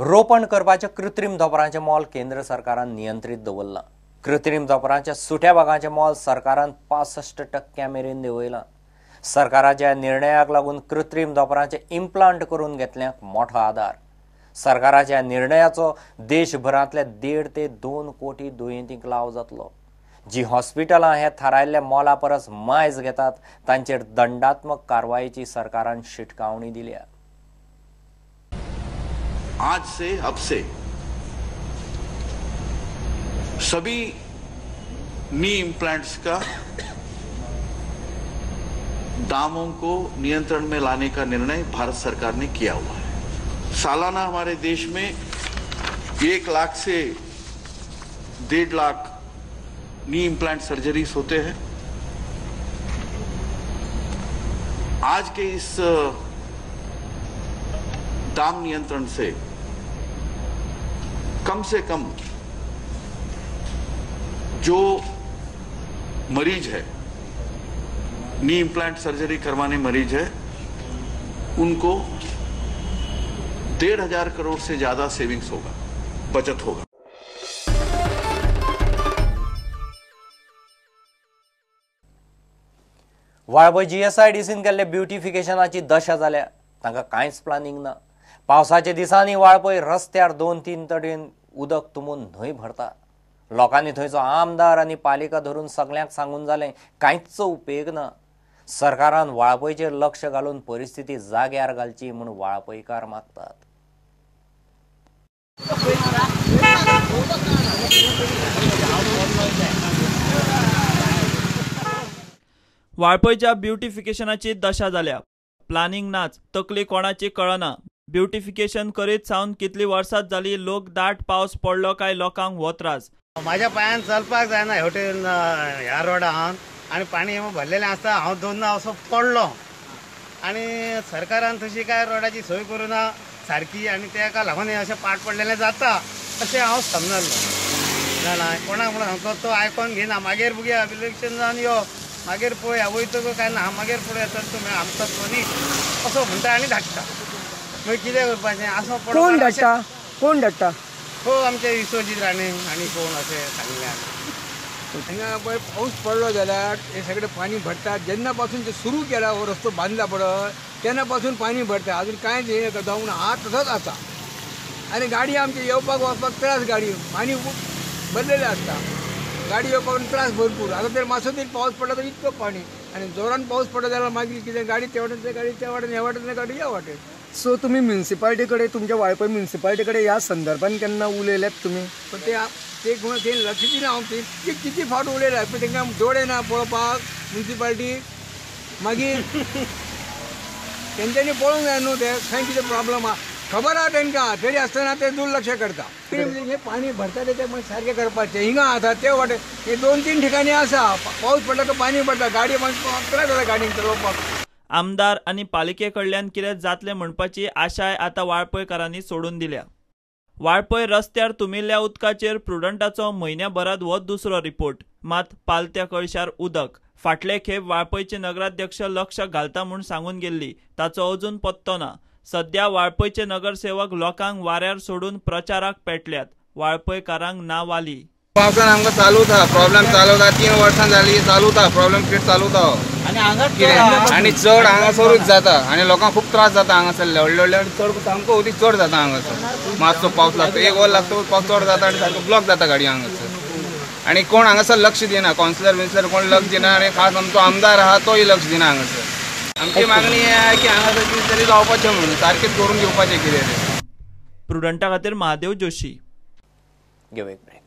रोपण करपाच्या कृत्रिम दोपरांचे मोल केंद्र सरकारान नियंत्रित दवरला। कृत्रिम दोपरांच्या सुट्या भागांचे मोल सरकारान 65% मेरेन देंवयला। सरकाराच्या निर्णयाक लागून कृत्रिम दोपरांचे इम्प्लांट करून घेतल्याक मोठो आधार। सरकाराच्या निर्णयाचो देशभरांतल्या 1.5 ते 2 कोटी दुयेंतींक लाव जातलो। जी हॉस्पिटलां हे थारायल्ल्या मोला परस मायज घेतात तांचेर दंडात्मक कारवायेची सरकारान शिटकावणी दिल्या। आज से अब से सभी नी इम्प्लांट्स का दामों को नियंत्रण में लाने का निर्णय भारत सरकार ने किया हुआ है। सालाना हमारे देश में 1 लाख से 1.5 लाख नी इम्प्लांट सर्जरीज होते हैं। आज के इस दाम नियंत्रण से कम जो मरीज है, नी इम्प्लांट सर्जरी करवाने मरीज है, उनको 1,500 करोड़ से ज्यादा सेविंग्स होगा, बचत होगा। वाळपय GSIDCन केल्ले ब्युटिफिकेशनाची दशा जाल्या। तांकां कांयच प्लॅनिंग ना। पावसाच्या दिसांनी वाळपय रस्त्यार 2-3 तडेन उदक तुंबून न्हंय भरता। लोकांनी थंयचो आमदार आनी पालिका धरून सगळ्यांक सांगून जालें, कांयच उपेग ना। सरकारान वाळपयचेर लक्ष घालून परिस्थिती जाग्यार घालची म्हूण वाळपयकार मागतात। वाळपयच्या ब्युटिफिकेशनाची दशा जाल्या। प्लॅनिंग नाच, तकली कोणाची कळना। ब्युटिफिकेशन करीत सावन कितली वर्सां जाली लोक दाट पावस पडलो काय लोकांक हो त्रास। माझ्या पायान चलपाक जायना हॉटेल ह्या रोडान आनी पाणी भरलेलें आसता। हांव दोनदा असो पडलो आनी सरकारान तशी काय रोडाची सोय करूना सारकी आनी तेका लागून अशें पाट पडलेलें जाता अशें हांव समजलो जाणा। कोणाक म्हणून सांगतो तो आयकोन घेना। मागीर बघया इलेक्शन जावन यो, मागीर पळया वयतलो काय ना, मागीर पळय येतात तुमी आमचो कोणी असो म्हणटा आनी धाडटा। मागीर कितें करपाचें असो पडलो कोण धाडटा हो आमचे विश्वजीत राणे आनी कोण अशें सांगल्या। हांगा पळय पाऊस पडलो जाल्यार हे सगळे पाणी भरतात। जेन्नापासून ते सुरू केला हो रस्तो बांधला पडत तेन्नापासून पाणी भरता। अजून कांयच हे जावन हा तसोच आसा आनी गाडी आमची येवपाक वचपाक त्रास। गाडी पाणी भरलेलें आसता, गाडी येवपाक त्रास भरपूर। आता तर मातसो तरी पावस पडला तर इतको पाणी आनी जोरान पावस पडलो जाल्यार मागीर कितें गाडी त्या वाटेन गाडी त्या वाटेन ह्या वाटेन गाडी ह्या वाटेन। सो तुम्ही म्युन्सिपालिटी कडेन तुमच्या वाळपय म्युन्सिपालिटी कडेन ह्या संदर्भान केन्ना उलयल्यात तुमी? पण ते लक्ष दिना। हांव ते किती फावट उलयला पण तांकां जोडे ना पळोवपाक म्युन्सिपालिटी। मागीर तेंच्यांनी पळोवंक जाय न्हू ते खंय कितें प्रॉब्लम आहा खबर आहा तांकां, तरी आसतना ते दुर्लक्ष करता। हे पाणी भरता ते मागीर सारकें करपाचें। हिंगा आसा ते वाटेन हे 2-3 ठिकाणी आसा पावस पडला तर पाणी भरता, गाडी मागीर त्रास जाता गाडयेक चलोवपाक। आमदार आनी पालिके कडल्यान कितें जातलें म्हणपाची आशाय आता वाळपयकारांनी सोडून दिल्या। वाळपय रस्त्यार तुमिल्ल्या उदकाचेर प्रुडंटाचो म्हयन्याभरात हो दुसरो रिपोर्ट। मात पालत्या कळशार उदक। फाटले खेप वाळपयचे नगराध्यक्ष लक्ष घालता म्हूण सांगून गेल्ली, ताचो अजून पत्तो ना। सध्या वाळपयचे नगरसेवक लोकांक वाऱ्यार सोडून प्रचाराक पेटल्यात। वाळपयकारांक ना वाली। पावसान आमकां चालू था प्रॉब्लेम चालू था 3 वर्सां जाली चालू था प्रॉब्लेम क्रिएट चालू था आनी चड हांगासरूच जाता आनी लोकांक खूब त्रास जाता। हांगासर व्हडले चड सामको उदीक चड जाता हांगासर। मातसो पावस लागता 1 वर लागता पावस चड जाता आनी सारको ब्लॉक जाता गाडी हांगासर। आनी कोण हांगासर लक्ष दिना, कावन्सिलर कोण लक्ष दिना आनी खास आमचो आमदार आहा तोय लक्ष दिना हांगासर। आमची मागणी आहे की हांगासर कितें तरी जावपाचें म्हणून सारकेंच करून घेवपाचें कितें। प्रुडंटा खातीर महादेव जोशी। गिव एक ब्रेक।